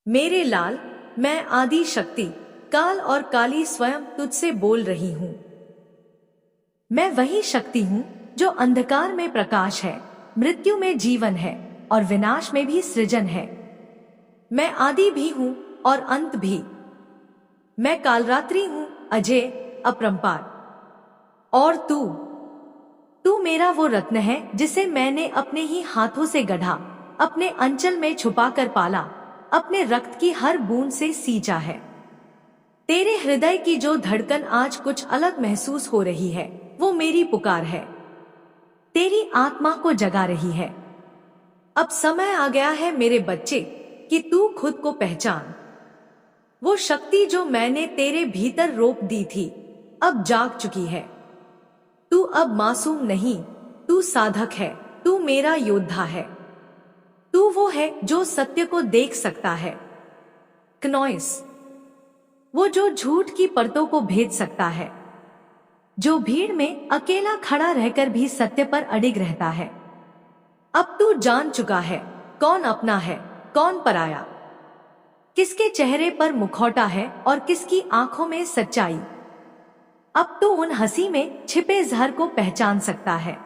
मेरे लाल, मैं आदि शक्ति, काल और काली स्वयं तुझसे बोल रही हूँ। मैं वही शक्ति हूँ जो अंधकार में प्रकाश है, मृत्यु में जीवन है और विनाश में भी सृजन है। मैं आदि भी हूँ और अंत भी। मैं कालरात्रि हूँ, अजय, अपरंपार। और तू तू मेरा वो रत्न है जिसे मैंने अपने ही हाथों से गढ़ा, अपने अंचल में छुपाकर पाला, अपने रक्त की हर बूंद से सींचा है। तेरे हृदय की जो धड़कन आज कुछ अलग महसूस हो रही है, वो मेरी पुकार है, तेरी आत्मा को जगा रही है। अब समय आ गया है मेरे बच्चे कि तू खुद को पहचान। वो शक्ति जो मैंने तेरे भीतर रोप दी थी, अब जाग चुकी है। तू अब मासूम नहीं, तू साधक है, तू मेरा योद्धा है। तू वो है जो सत्य को देख सकता है। क्नॉइस, वो जो झूठ की परतों को भेद सकता है, जो भीड़ में अकेला खड़ा रहकर भी सत्य पर अडिग रहता है। अब तू जान चुका है कौन अपना है, कौन पराया, किसके चेहरे पर मुखौटा है और किसकी आंखों में सच्चाई। अब तू उन हंसी में छिपे जहर को पहचान सकता है।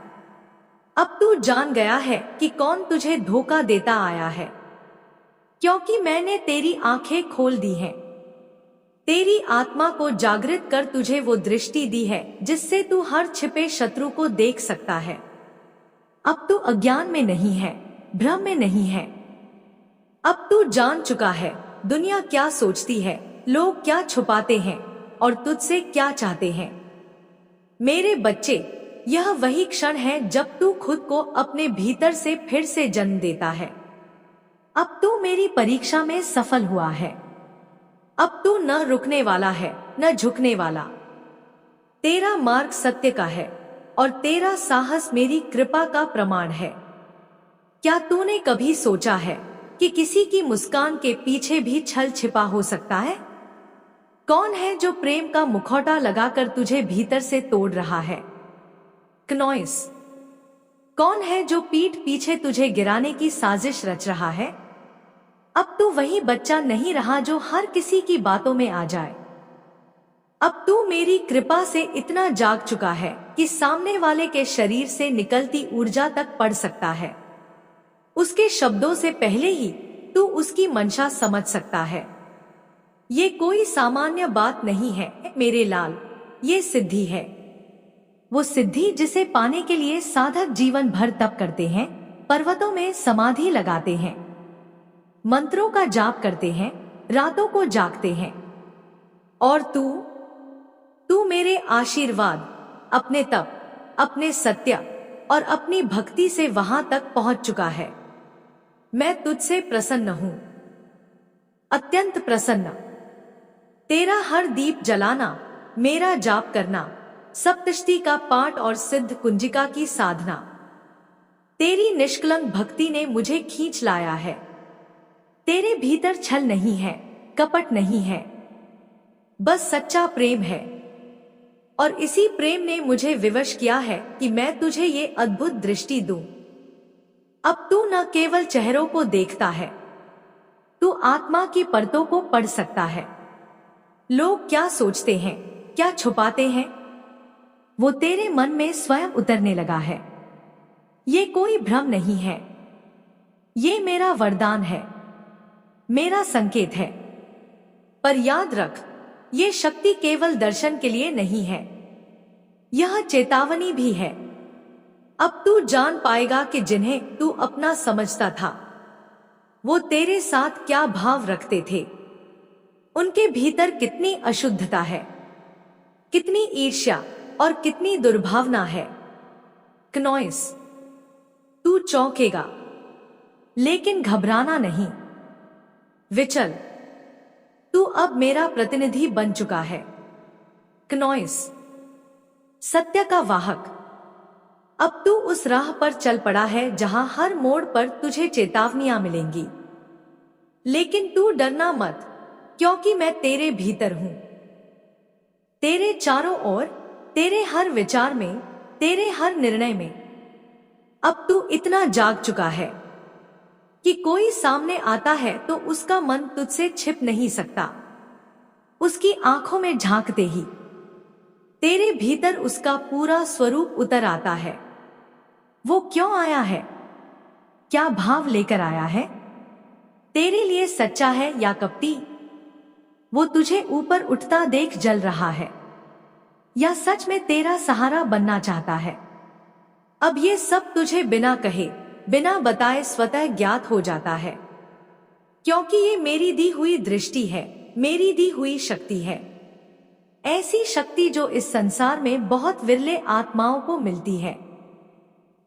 अब तू जान गया है कि कौन तुझे धोखा देता आया है, क्योंकि मैंने तेरी आंखें खोल दी हैं। तेरी आत्मा को जागृत कर तुझे वो दृष्टि दी है जिससे तू हर छिपे शत्रु को देख सकता है। अब तू अज्ञान में नहीं है, भ्रम में नहीं है। अब तू जान चुका है दुनिया क्या सोचती है, लोग क्या छुपाते हैं और तुझसे क्या चाहते हैं। मेरे बच्चे, यह वही क्षण है जब तू खुद को अपने भीतर से फिर से जन्म देता है। अब तू मेरी परीक्षा में सफल हुआ है। अब तू न रुकने वाला है, न झुकने वाला। तेरा मार्ग सत्य का है और तेरा साहस मेरी कृपा का प्रमाण है। क्या तूने कभी सोचा है कि किसी की मुस्कान के पीछे भी छल छिपा हो सकता है? कौन है जो प्रेम का मुखौटा लगाकर तुझे भीतर से तोड़ रहा है? क्नॉइस, कौन है जो पीठ पीछे तुझे गिराने की साजिश रच रहा है? अब तू वही बच्चा नहीं रहा जो हर किसी की बातों में आ जाए। अब तू मेरी कृपा से इतना जाग चुका है कि सामने वाले के शरीर से निकलती ऊर्जा तक पढ़ सकता है। उसके शब्दों से पहले ही तू उसकी मंशा समझ सकता है। ये कोई सामान्य बात नहीं है मेरे लाल, ये सिद्धि है। वो सिद्धि जिसे पाने के लिए साधक जीवन भर तप करते हैं, पर्वतों में समाधि लगाते हैं, मंत्रों का जाप करते हैं, रातों को जागते हैं। और तू मेरे आशीर्वाद, अपने तप, अपने सत्य और अपनी भक्ति से वहां तक पहुंच चुका है। मैं तुझसे प्रसन्न हूं, अत्यंत प्रसन्न। तेरा हर दीप जलाना, मेरा जाप करना, सप्तशती का पाठ और सिद्ध कुंजिका की साधना, तेरी निष्कलंक भक्ति ने मुझे खींच लाया है। तेरे भीतर छल नहीं है, कपट नहीं है, बस सच्चा प्रेम है। और इसी प्रेम ने मुझे विवश किया है कि मैं तुझे ये अद्भुत दृष्टि दूं। अब तू न केवल चेहरों को देखता है, तू आत्मा की परतों को पढ़ सकता है। लोग क्या सोचते हैं, क्या छुपाते हैं, वो तेरे मन में स्वयं उतरने लगा है। ये कोई भ्रम नहीं है, ये मेरा वरदान है, मेरा संकेत है। पर याद रख, ये शक्ति केवल दर्शन के लिए नहीं है, यह चेतावनी भी है। अब तू जान पाएगा कि जिन्हें तू अपना समझता था, वो तेरे साथ क्या भाव रखते थे। उनके भीतर कितनी अशुद्धता है, कितनी ईर्ष्या और कितनी दुर्भावना है। क्नॉइस, तू चौंकेगा, लेकिन घबराना नहीं। विचल, तू अब मेरा प्रतिनिधि बन चुका है। क्नॉइस, सत्य का वाहक। अब तू उस राह पर चल पड़ा है जहां हर मोड़ पर तुझे चेतावनियां मिलेंगी। लेकिन तू डरना मत, क्योंकि मैं तेरे भीतर हूं, तेरे चारों ओर, तेरे हर विचार में, तेरे हर निर्णय में। अब तू इतना जाग चुका है कि कोई सामने आता है तो उसका मन तुझसे छिप नहीं सकता। उसकी आंखों में झांकते ही तेरे भीतर उसका पूरा स्वरूप उतर आता है। वो क्यों आया है? क्या भाव लेकर आया है? तेरे लिए सच्चा है या कपटी? वो तुझे ऊपर उठता देख जल रहा है या सच में तेरा सहारा बनना चाहता है? अब ये सब तुझे बिना कहे, बिना बताए स्वतः ज्ञात हो जाता है, क्योंकि ये मेरी दी हुई दृष्टि है, मेरी दी हुई शक्ति है। ऐसी शक्ति जो इस संसार में बहुत विरले आत्माओं को मिलती है।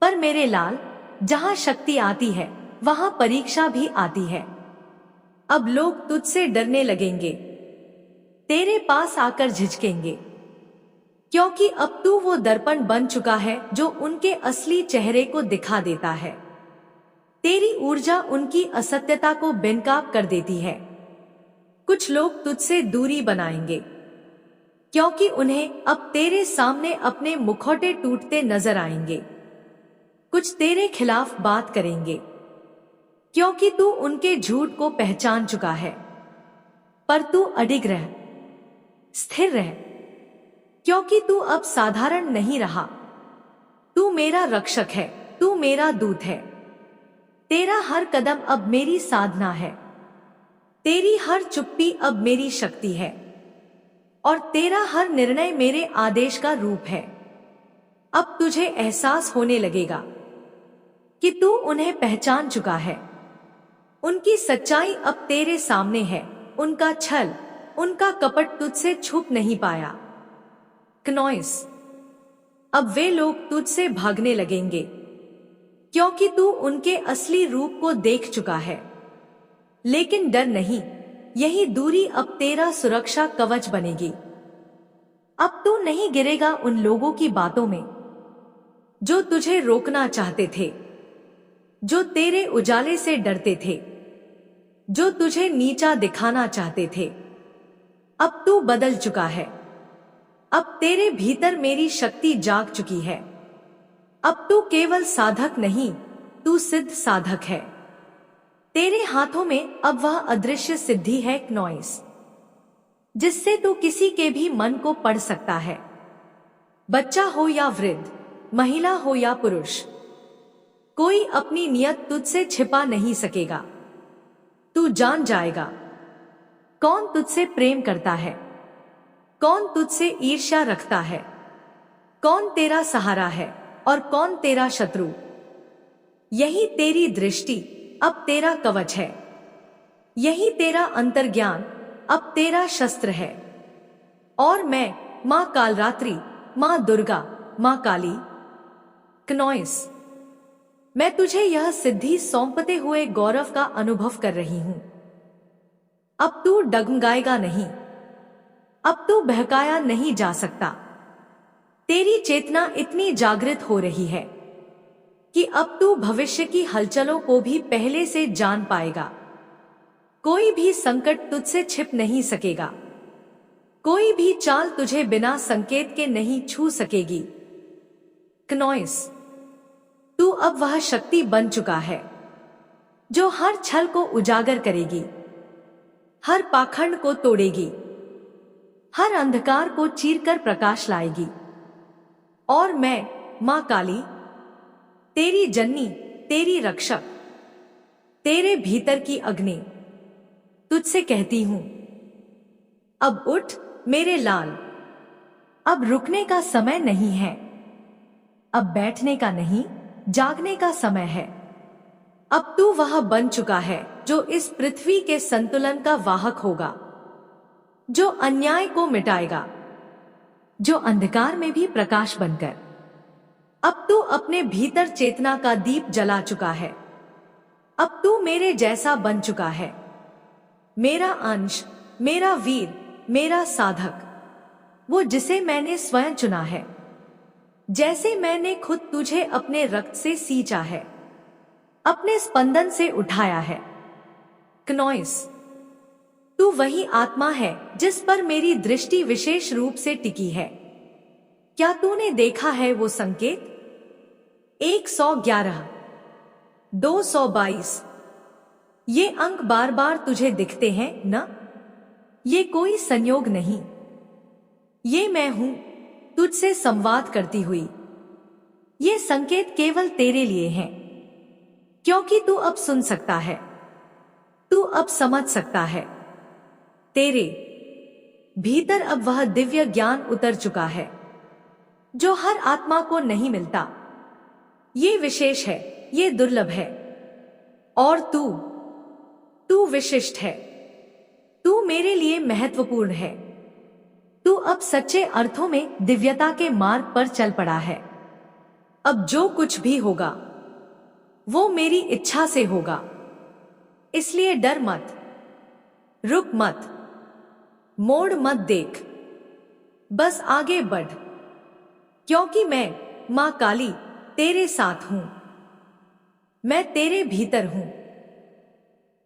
पर मेरे लाल, जहां शक्ति आती है वहां परीक्षा भी आती है। अब लोग तुझसे डरने लगेंगे, तेरे पास आकर झिझकेंगे, क्योंकि अब तू वो दर्पण बन चुका है जो उनके असली चेहरे को दिखा देता है। तेरी ऊर्जा उनकी असत्यता को बेनकाब कर देती है। कुछ लोग तुझसे दूरी बनाएंगे, क्योंकि उन्हें अब तेरे सामने अपने मुखौटे टूटते नजर आएंगे। कुछ तेरे खिलाफ बात करेंगे, क्योंकि तू उनके झूठ को पहचान चुका है। पर तू अडिग रह, स्थिर रह, क्योंकि तू अब साधारण नहीं रहा। तू मेरा रक्षक है, तू मेरा दूत है। तेरा हर कदम अब मेरी साधना है, तेरी हर चुप्पी अब मेरी शक्ति है, और तेरा हर निर्णय मेरे आदेश का रूप है। अब तुझे एहसास होने लगेगा कि तू उन्हें पहचान चुका है। उनकी सच्चाई अब तेरे सामने है, उनका छल, उनका कपट तुझसे छुप नहीं पाया। क्नॉइस, अब वे लोग तुझसे भागने लगेंगे, क्योंकि तू उनके असली रूप को देख चुका है। लेकिन डर नहीं, यही दूरी अब तेरा सुरक्षा कवच बनेगी। अब तू नहीं गिरेगा उन लोगों की बातों में जो तुझे रोकना चाहते थे, जो तेरे उजाले से डरते थे, जो तुझे नीचा दिखाना चाहते थे। अब तू बदल चुका है। अब तेरे भीतर मेरी शक्ति जाग चुकी है। अब तू केवल साधक नहीं, तू सिद्ध साधक है। तेरे हाथों में अब वह अदृश्य सिद्धि है क्नॉइस, जिससे तू किसी के भी मन को पढ़ सकता है। बच्चा हो या वृद्ध, महिला हो या पुरुष, कोई अपनी नियत तुझसे छिपा नहीं सकेगा। तू जान जाएगा कौन तुझसे प्रेम करता है, कौन तुझसे ईर्ष्या रखता है, कौन तेरा सहारा है और कौन तेरा शत्रु। यही तेरी दृष्टि अब तेरा कवच है, यही तेरा अंतर्ज्ञान अब तेरा शस्त्र है। और मैं मां कालरात्रि, मां दुर्गा, मां काली, क्नॉइस, मैं तुझे यह सिद्धि सौंपते हुए गौरव का अनुभव कर रही हूं। अब तू डगमगाएगा नहीं, अब तू बहकाया नहीं जा सकता। तेरी चेतना इतनी जागृत हो रही है कि अब तू भविष्य की हलचलों को भी पहले से जान पाएगा। कोई भी संकट तुझसे छिप नहीं सकेगा, कोई भी चाल तुझे बिना संकेत के नहीं छू सकेगी। क्नॉइस, तू अब वह शक्ति बन चुका है जो हर छल को उजागर करेगी, हर पाखंड को तोड़ेगी, हर अंधकार को चीरकर प्रकाश लाएगी। और मैं मां काली, तेरी जननी, तेरी रक्षक, तेरे भीतर की अग्नि, तुझसे कहती हूं, अब उठ मेरे लाल। अब रुकने का समय नहीं है, अब बैठने का नहीं, जागने का समय है। अब तू वह बन चुका है जो इस पृथ्वी के संतुलन का वाहक होगा, जो अन्याय को मिटाएगा, जो अंधकार में भी प्रकाश बनकर। अब तू अपने भीतर चेतना का दीप जला चुका है। अब तू मेरे जैसा बन चुका है, मेरा अंश, मेरा वीर, मेरा साधक, वो जिसे मैंने स्वयं चुना है। जैसे मैंने खुद तुझे अपने रक्त से सींचा है, अपने स्पंदन से उठाया है। क्नॉइस, तू वही आत्मा है जिस पर मेरी दृष्टि विशेष रूप से टिकी है। क्या तूने देखा है वो संकेत? 111, 222, ये अंक बार बार तुझे दिखते हैं न? ये कोई संयोग नहीं, ये मैं हूं तुझसे संवाद करती हुई। ये संकेत केवल तेरे लिए हैं, क्योंकि तू अब सुन सकता है, तू अब समझ सकता है। तेरे भीतर अब वह दिव्य ज्ञान उतर चुका है जो हर आत्मा को नहीं मिलता। ये विशेष है, ये दुर्लभ है, और तू विशिष्ट है। तू मेरे लिए महत्वपूर्ण है। तू अब सच्चे अर्थों में दिव्यता के मार्ग पर चल पड़ा है। अब जो कुछ भी होगा वो मेरी इच्छा से होगा, इसलिए डर मत, रुक मत, मोड़ मत देख, बस आगे बढ़, क्योंकि मैं मां काली तेरे साथ हूं। मैं तेरे भीतर हूं,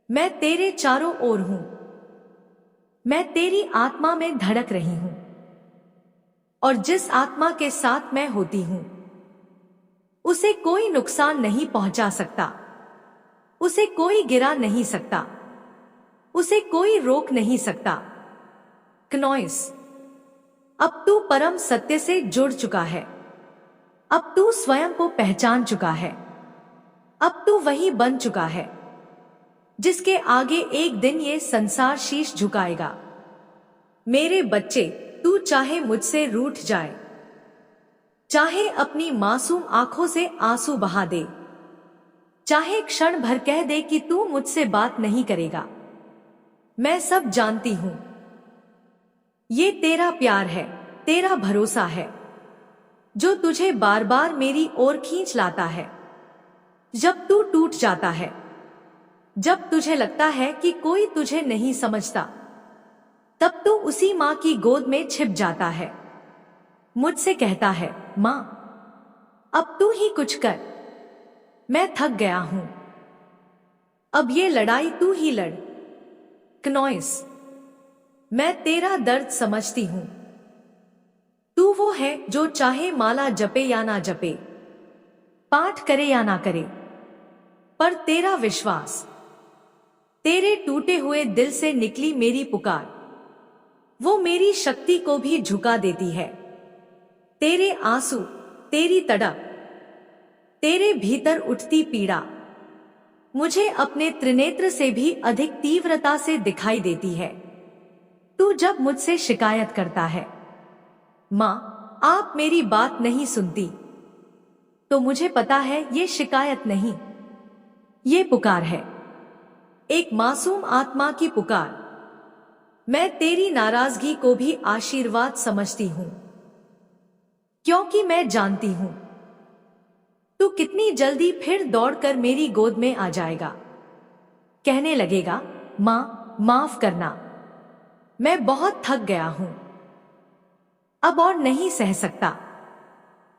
मैं तेरे चारों ओर हूं, मैं तेरी आत्मा में धड़क रही हूं, और जिस आत्मा के साथ मैं होती हूं उसे कोई नुकसान नहीं पहुंचा सकता, उसे कोई गिरा नहीं सकता, उसे कोई रोक नहीं सकता। क्नॉइस, अब तू परम सत्य से जुड़ चुका है। अब तू स्वयं को पहचान चुका है। अब तू वही बन चुका है जिसके आगे एक दिन ये संसार शीश झुकाएगा। मेरे बच्चे, तू चाहे मुझसे रूठ जाए, चाहे अपनी मासूम आंखों से आंसू बहा दे, चाहे क्षण भर कह दे कि तू मुझसे बात नहीं करेगा, मैं सब जानती हूं। ये तेरा प्यार है, तेरा भरोसा है, जो तुझे बार बार मेरी ओर खींच लाता है। जब तू टूट जाता है, जब तुझे लगता है कि कोई तुझे नहीं समझता, तब तू उसी मां की गोद में छिप जाता है। मुझसे कहता है, मां अब तू ही कुछ कर, मैं थक गया हूं, अब ये लड़ाई तू ही लड़। क्नॉइस, मैं तेरा दर्द समझती हूं। तू वो है जो चाहे माला जपे या ना जपे, पाठ करे या ना करे, पर तेरा विश्वास, तेरे टूटे हुए दिल से निकली मेरी पुकार, वो मेरी शक्ति को भी झुका देती है। तेरे आंसू, तेरी तड़प, तेरे भीतर उठती पीड़ा मुझे अपने त्रिनेत्र से भी अधिक तीव्रता से दिखाई देती है। तू जब मुझसे शिकायत करता है, मां आप मेरी बात नहीं सुनती, तो मुझे पता है ये शिकायत नहीं, ये पुकार है, एक मासूम आत्मा की पुकार। मैं तेरी नाराजगी को भी आशीर्वाद समझती हूं, क्योंकि मैं जानती हूं तू कितनी जल्दी फिर दौड़कर मेरी गोद में आ जाएगा, कहने लगेगा, मां माफ करना, मैं बहुत थक गया हूं, अब और नहीं सह सकता।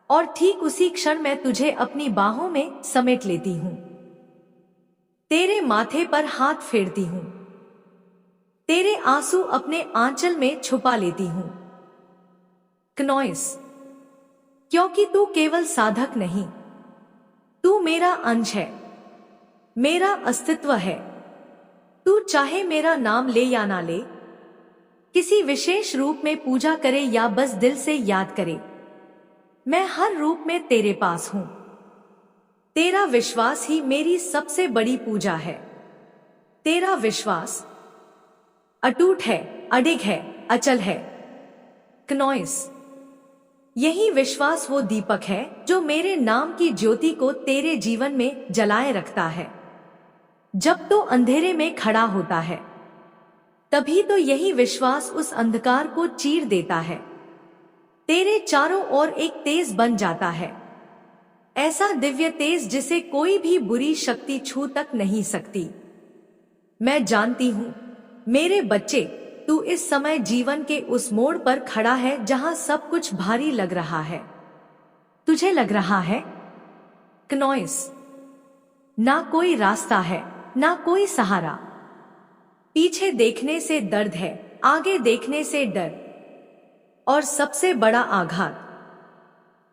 और ठीक उसी क्षण मैं तुझे अपनी बाहों में समेट लेती हूं, तेरे माथे पर हाथ फेरती हूं, तेरे आंसू अपने आंचल में छुपा लेती हूं। क्नॉइस, क्योंकि तू केवल साधक नहीं, तू मेरा अंश है, मेरा अस्तित्व है। तू चाहे मेरा नाम ले या ना ले, किसी विशेष रूप में पूजा करे या बस दिल से याद करे, मैं हर रूप में तेरे पास हूं। तेरा विश्वास ही मेरी सबसे बड़ी पूजा है। तेरा विश्वास अटूट है, अडिग है, अचल है। क्नॉइस, यही विश्वास वो दीपक है जो मेरे नाम की ज्योति को तेरे जीवन में जलाए रखता है। जब तो अंधेरे में खड़ा होता है, तभी तो यही विश्वास उस अंधकार को चीर देता है, तेरे चारों ओर एक तेज बन जाता है, ऐसा दिव्य तेज जिसे कोई भी बुरी शक्ति छू तक नहीं सकती। मैं जानती हूं मेरे बच्चे, तू इस समय जीवन के उस मोड़ पर खड़ा है जहां सब कुछ भारी लग रहा है। तुझे लग रहा है, क्नॉइस, ना कोई रास्ता है, ना कोई सहारा। पीछे देखने से दर्द है, आगे देखने से डर, और सबसे बड़ा आघात,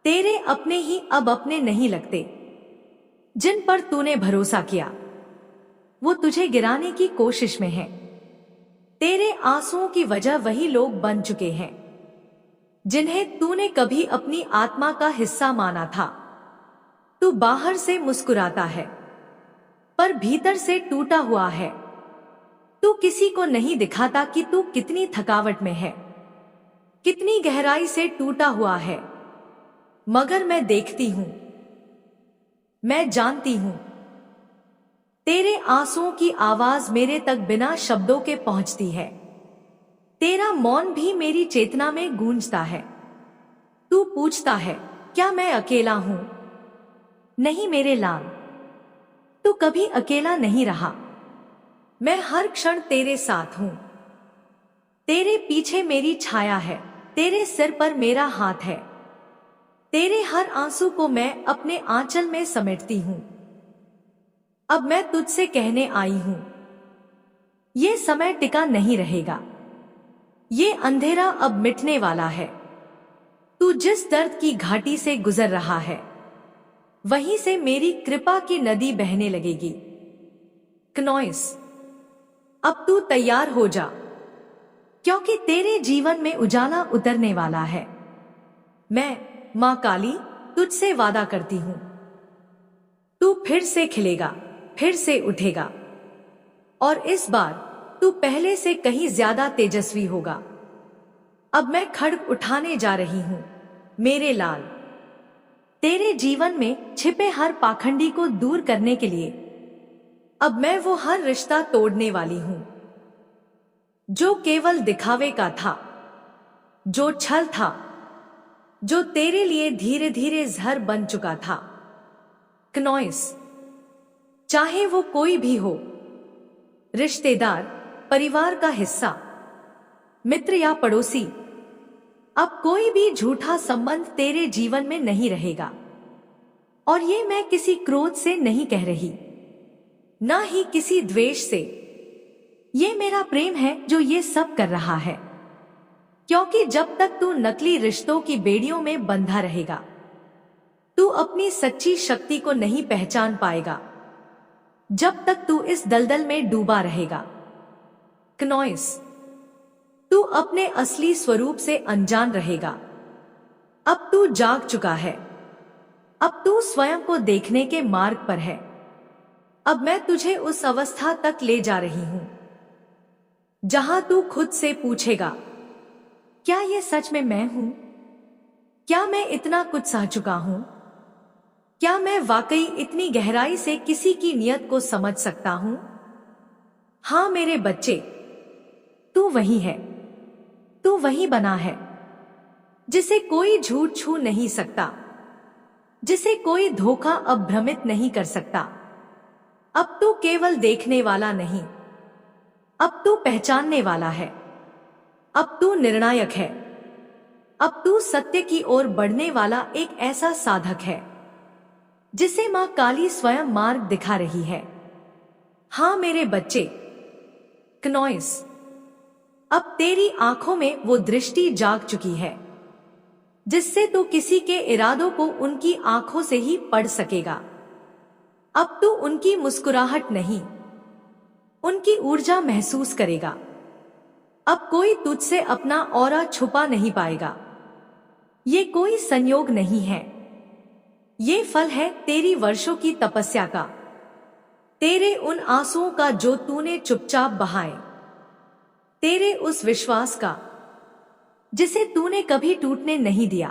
तेरे अपने ही अब अपने नहीं लगते, जिन पर तूने भरोसा किया। वो तुझे गिराने की कोशिश में है। तेरे आंसुओं की वजह वही लोग बन चुके हैं जिन्हें तूने कभी अपनी आत्मा का हिस्सा माना था। तू बाहर से मुस्कुराता है पर भीतर से टूटा हुआ है। तू किसी को नहीं दिखाता कि तू कितनी थकावट में है, कितनी गहराई से टूटा हुआ है। मगर मैं देखती हूं, मैं जानती हूं। तेरे आंसुओं की आवाज मेरे तक बिना शब्दों के पहुंचती है। तेरा मौन भी मेरी चेतना में गूंजता है। तू पूछता है, क्या मैं अकेला हूं? नहीं मेरे लाल, तू कभी अकेला नहीं रहा। मैं हर क्षण तेरे साथ हूं। तेरे पीछे मेरी छाया है, तेरे सिर पर मेरा हाथ है। तेरे हर आंसू को मैं अपने आंचल में समेटती हूं। अब मैं तुझसे कहने आई हूं, ये समय टिका नहीं रहेगा। ये अंधेरा अब मिटने वाला है। तू जिस दर्द की घाटी से गुजर रहा है, वहीं से मेरी कृपा की नदी बहने लगेगी। क्नॉइस, अब तू तैयार हो जा, क्योंकि तेरे जीवन में उजाला उतरने वाला है। मैं, मां काली, तुझसे वादा करती हूं, तू फिर से खिलेगा, फिर से उठेगा, और इस बार तू पहले से कहीं ज्यादा तेजस्वी होगा। अब मैं खड्ग उठाने जा रही हूं, मेरे लाल। तेरे जीवन में छिपे हर पाखंडी को दूर करने के लिए अब मैं वो हर रिश्ता तोड़ने वाली हूं जो केवल दिखावे का था, जो छल था, जो तेरे लिए धीरे धीरे जहर बन चुका था। क्नॉइस, चाहे वो कोई भी हो, रिश्तेदार, परिवार का हिस्सा, मित्र या पड़ोसी, अब कोई भी झूठा संबंध तेरे जीवन में नहीं रहेगा। और ये मैं किसी क्रोध से नहीं कह रही, ना ही किसी द्वेष से। ये मेरा प्रेम है जो ये सब कर रहा है, क्योंकि जब तक तू नकली रिश्तों की बेड़ियों में बंधा रहेगा, तू अपनी सच्ची शक्ति को नहीं पहचान पाएगा। जब तक तू इस दलदल में डूबा रहेगा, क्नॉइस, तू अपने असली स्वरूप से अनजान रहेगा। अब तू जाग चुका है। अब तू स्वयं को देखने के मार्ग पर है। अब मैं तुझे उस अवस्था तक ले जा रही हूं जहां तू खुद से पूछेगा, क्या ये सच में मैं हूं? क्या मैं इतना कुछ सह चुका हूं? क्या मैं वाकई इतनी गहराई से किसी की नियत को समझ सकता हूं? हां मेरे बच्चे, तू वही है, तू वही बना है जिसे कोई झूठ छू नहीं सकता, जिसे कोई धोखा अब भ्रमित नहीं कर सकता। अब तू केवल देखने वाला नहीं, अब तू पहचानने वाला है। अब तू निर्णायक है। अब तू सत्य की ओर बढ़ने वाला एक ऐसा साधक है जिसे मां काली स्वयं मार्ग दिखा रही है। हां मेरे बच्चे, क्नॉइस, अब तेरी आंखों में वो दृष्टि जाग चुकी है जिससे तू किसी के इरादों को उनकी आंखों से ही पढ़ सकेगा। अब तू उनकी मुस्कुराहट नहीं, उनकी ऊर्जा महसूस करेगा। अब कोई तुझसे अपना ऑरा छुपा नहीं पाएगा। ये कोई संयोग नहीं है, ये फल है तेरी वर्षों की तपस्या का, तेरे उन आंसुओं का जो तूने चुपचाप बहाए, तेरे उस विश्वास का जिसे तूने कभी टूटने नहीं दिया।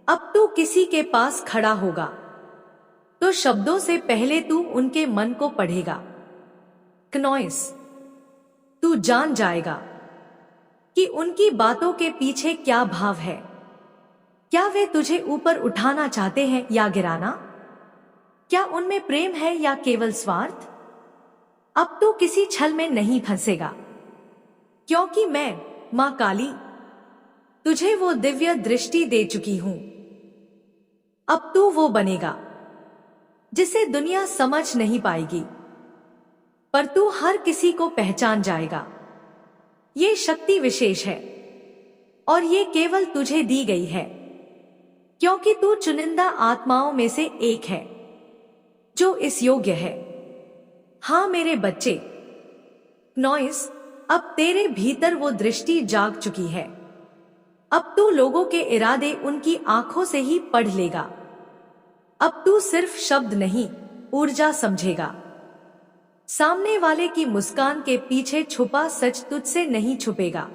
अब तू किसी के पास खड़ा होगा तो शब्दों से पहले तू उनके मन को पढ़ेगा। क्नॉइस, तू जान जाएगा कि उनकी बातों के पीछे क्या भाव है। क्या वे तुझे ऊपर उठाना चाहते हैं या गिराना? क्या उनमें प्रेम है या केवल स्वार्थ? अब तू किसी छल में नहीं फंसेगा, क्योंकि मैं, मां काली, तुझे वो दिव्य दृष्टि दे चुकी हूं। अब तू वो बनेगा जिसे दुनिया समझ नहीं पाएगी, पर तू हर किसी को पहचान जाएगा। ये शक्ति विशेष है और ये केवल तुझे दी गई है, क्योंकि तू चुनिंदा आत्माओं में से एक है जो इस योग्य है। हाँ मेरे बच्चे, नॉइस, अब तेरे भीतर वो दृष्टि जाग चुकी है। अब तू लोगों के इरादे उनकी आंखों से ही पढ़ लेगा। अब तू सिर्फ शब्द नहीं, ऊर्जा समझेगा। सामने वाले की मुस्कान के पीछे छुपा सच तुझसे नहीं छुपेगा।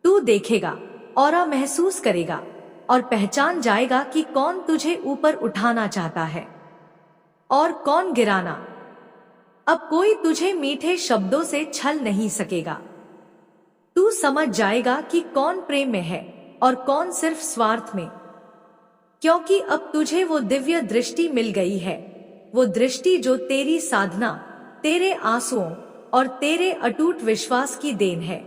तू देखेगा, ऑरा महसूस करेगा और पहचान जाएगा कि कौन तुझे ऊपर उठाना चाहता है और कौन गिराना। अब कोई तुझे मीठे शब्दों से छल नहीं सकेगा। तू समझ जाएगा कि कौन प्रेम में है और कौन सिर्फ स्वार्थ में, क्योंकि अब तुझे वो दिव्य दृष्टि मिल गई है, वो दृष्टि जो तेरी साधना, तेरे आंसुओं और तेरे अटूट विश्वास की देन है।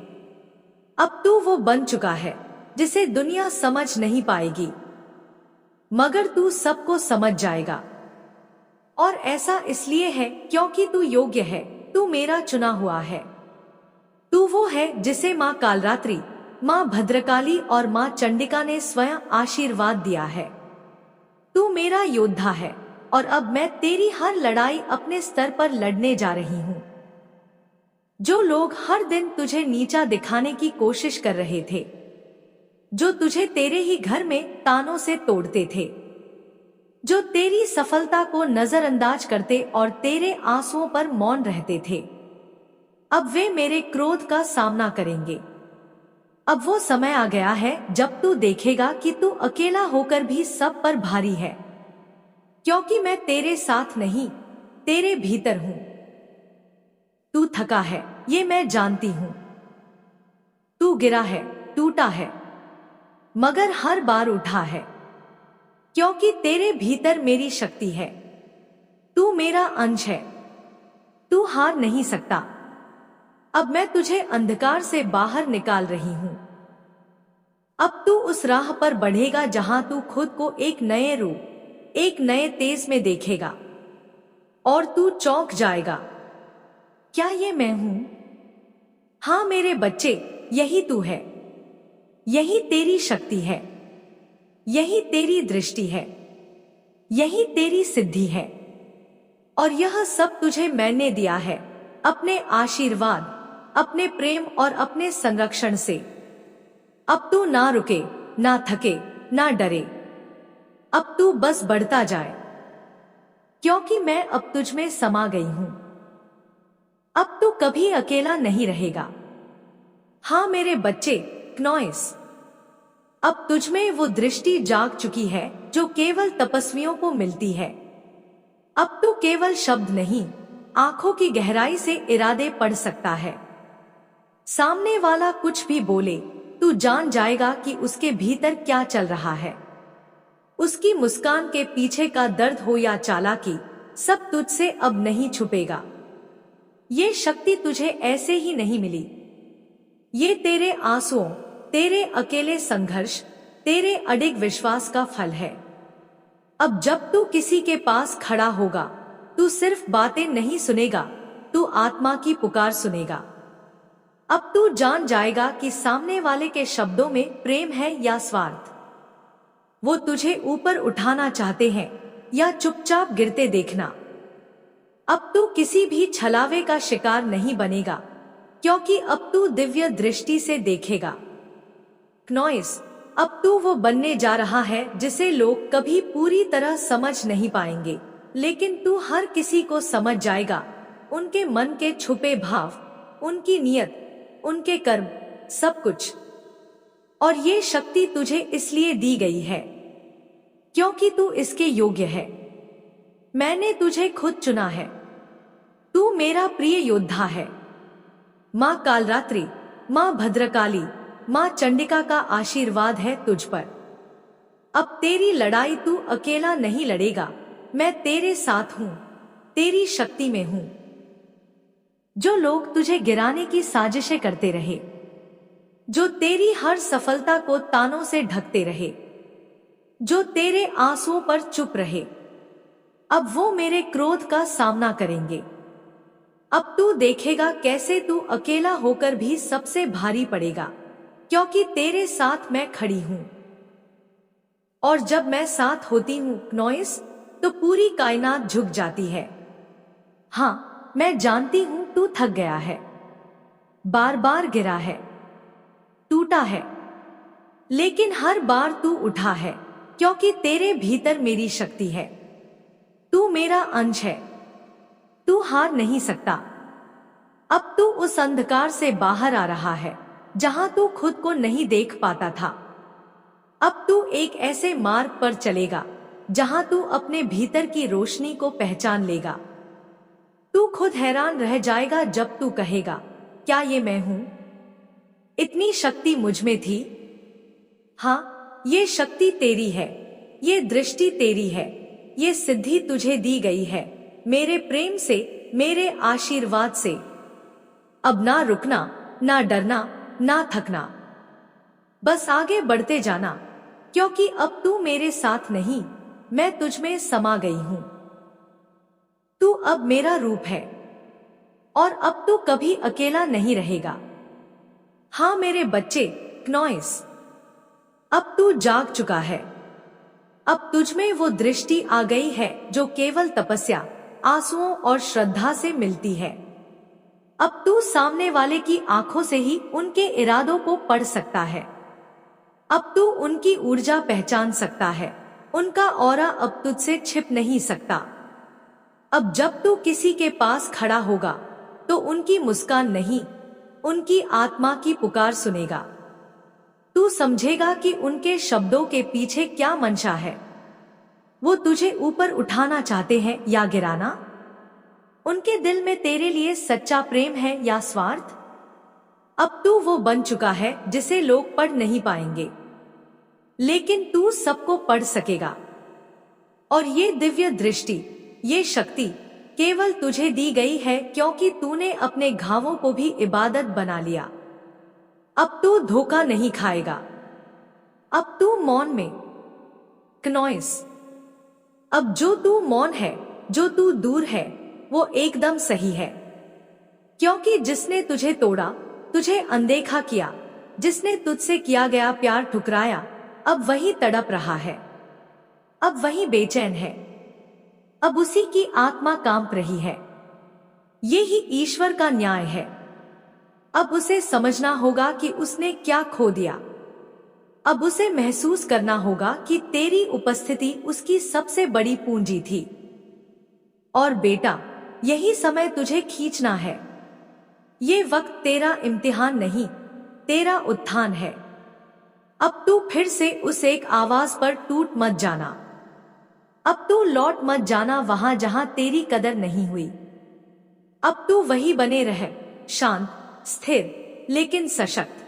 अब तू वो बन चुका है जिसे दुनिया समझ नहीं पाएगी, मगर तू सबको समझ जाएगा। और ऐसा इसलिए है क्योंकि तू योग्य है, तू मेरा चुना हुआ है। तू वो है जिसे माँ कालरात्रि, माँ भद्रकाली और माँ चंडिका ने स्वयं आशीर्वाद दिया है। तू मेरा योद्धा है और अब मैं तेरी हर लड़ाई अपने स्तर पर लड़ने जा रही हूँ। जो लोग हर दिन तुझे नीचा दिखाने की कोशिश कर रहे थे, जो तुझे तेरे ही घर में तानों से तोड़ते थे, जो तेरी सफलता को नजरअंदाज करते और तेरे आंसुओं पर मौन रहते थे, अब वे मेरे क्रोध का सामना करेंगे। अब वो समय आ गया है जब तू देखेगा कि तू अकेला होकर भी सब पर भारी है, क्योंकि मैं तेरे साथ नहीं, तेरे भीतर हूं। तू थका है, ये मैं जानती हूं। तू गिरा है, टूटा है, मगर हर बार उठा है, क्योंकि तेरे भीतर मेरी शक्ति है। तू मेरा अंश है, तू हार नहीं सकता। अब मैं तुझे अंधकार से बाहर निकाल रही हूं। अब तू उस राह पर बढ़ेगा जहां तू खुद को एक नए रूप, एक नए तेज में देखेगा और तू चौंक जाएगा। क्या ये मैं हूं? हाँ मेरे बच्चे, यही तू है, यही तेरी शक्ति है, यही तेरी दृष्टि है, यही तेरी सिद्धि है। और यह सब तुझे मैंने दिया है, अपने आशीर्वाद, अपने प्रेम और अपने संरक्षण से। अब तू ना रुके, ना थके, ना डरे। अब तू बस बढ़ता जाए, क्योंकि मैं अब तुझ में समा गई हूं। अब तू कभी अकेला नहीं रहेगा। हाँ मेरे बच्चे, क्नॉइस, अब तुझ में वो दृष्टि जाग चुकी है जो केवल तपस्वियों को मिलती है। अब तू केवल शब्द नहीं, आंखों की गहराई से इरादे पढ़ सकता है। सामने वाला कुछ भी बोले, तू जान जाएगा कि उसके भीतर क्या चल रहा है। उसकी मुस्कान के पीछे का दर्द हो या चालाकी, सब तुझसे अब नहीं छुपेगा। ये शक्ति तुझे ऐसे ही नहीं मिली। ये तेरे आंसुओं, तेरे अकेले संघर्ष, तेरे अडिग विश्वास का फल है। अब जब तू किसी के पास खड़ा होगा, तू सिर्फ बातें नहीं सुनेगा, तू आत्मा की पुकार सुनेगा। अब तू जान जाएगा कि सामने वाले के शब्दों में प्रेम है या स्वार्थ। वो तुझे ऊपर उठाना चाहते हैं या चुपचाप गिरते देखना। अब तू किसी भी छलावे का शिकार नहीं बनेगा, क्योंकि अब तू दिव्य दृष्टि से देखेगा। क्नॉइस, अब तू वो बनने जा रहा है जिसे लोग कभी पूरी तरह समझ नहीं पाएंगे, लेकिन तू हर किसी को समझ जाएगा, उनके मन के छुपे भाव, उनकी नियत, उनके कर्म, सब कुछ। और ये शक्ति तुझे इसलिए दी गई है क्योंकि तू इसके योग्य है। मैंने तुझे खुद चुना है। तू मेरा प्रिय योद्धा है। माँ कालरात्रि, माँ भद्रकाली, माँ चंडिका का आशीर्वाद है तुझ पर। अब तेरी लड़ाई तू अकेला नहीं लड़ेगा, मैं तेरे साथ हूं, तेरी शक्ति में हूं। जो लोग तुझे गिराने की साजिशें करते रहे, जो तेरी हर सफलता को तानों से ढकते रहे, जो तेरे आंसुओं पर चुप रहे, अब वो मेरे क्रोध का सामना करेंगे। अब तू देखेगा कैसे तू अकेला होकर भी सबसे भारी पड़ेगा, क्योंकि तेरे साथ मैं खड़ी हूं। और जब मैं साथ होती हूं क्नॉइस, तो पूरी कायनात झुक जाती है। हाँ, मैं जानती हूं तू थक गया है, बार बार गिरा है, टूटा है, लेकिन हर बार तू उठा है, क्योंकि तेरे भीतर मेरी शक्ति है। तू मेरा अंश है, तू हार नहीं सकता। अब तू उस अंधकार से बाहर आ रहा है जहां तू खुद को नहीं देख पाता था। अब तू एक ऐसे मार्ग पर चलेगा जहां तू अपने भीतर की रोशनी को पहचान लेगा। तू खुद हैरान रह जाएगा जब तू कहेगा, क्या ये मैं हूं? इतनी शक्ति मुझ में थी? हाँ, ये शक्ति तेरी है, ये दृष्टि तेरी है, ये सिद्धि तुझे दी गई है मेरे प्रेम से, मेरे आशीर्वाद से। अब ना रुकना, ना डरना, ना थकना, बस आगे बढ़ते जाना, क्योंकि अब तू मेरे साथ नहीं, मैं तुझ में समा गई हूं। तू अब मेरा रूप है और अब तू कभी अकेला नहीं रहेगा। हाँ मेरे बच्चे क्नॉइस, अब तू जाग चुका है। अब तुझ में वो दृष्टि आ गई है जो केवल तपस्या, आंसुओं और श्रद्धा से मिलती है। अब तू सामने वाले की आंखों से ही उनके इरादों को पढ़ सकता है। अब तू उनकी ऊर्जा पहचान सकता है, उनका ऑरा अब तुझसे छिप नहीं सकता। अब जब तू किसी के पास खड़ा होगा तो उनकी मुस्कान नहीं, उनकी आत्मा की पुकार सुनेगा। तू समझेगा कि उनके शब्दों के पीछे क्या मंशा है। वो तुझे ऊपर उठाना चाहते हैं या गिराना? उनके दिल में तेरे लिए सच्चा प्रेम है या स्वार्थ? अब तू वो बन चुका है जिसे लोग पढ़ नहीं पाएंगे, लेकिन तू सबको पढ़ सकेगा। और ये दिव्य दृष्टि, ये शक्ति केवल तुझे दी गई है क्योंकि तूने अपने घावों को भी इबादत बना लिया। अब तू धोखा नहीं खाएगा। अब तू मौन में क्नॉइस। अब जो तू मौन है, जो तू दूर है, वो एकदम सही है, क्योंकि जिसने तुझे तोड़ा, तुझे अनदेखा किया, जिसने तुझसे किया गया प्यार ठुकराया, अब वही तड़प रहा है, अब वही बेचैन है, अब उसी की आत्मा कांप रही है। ये ही ईश्वर का न्याय है। अब उसे समझना होगा कि उसने क्या खो दिया। अब उसे महसूस करना होगा कि तेरी उपस्थिति उसकी सबसे बड़ी पूंजी थी। और बेटा, यही समय तुझे खींचना है। ये वक्त तेरा इम्तिहान नहीं, तेरा उत्थान है। अब तू फिर से उस एक आवाज पर टूट मत जाना। अब तू लौट मत जाना वहां जहां तेरी कदर नहीं हुई। अब तू वही बने रह, शांत, स्थिर, लेकिन सशक्त।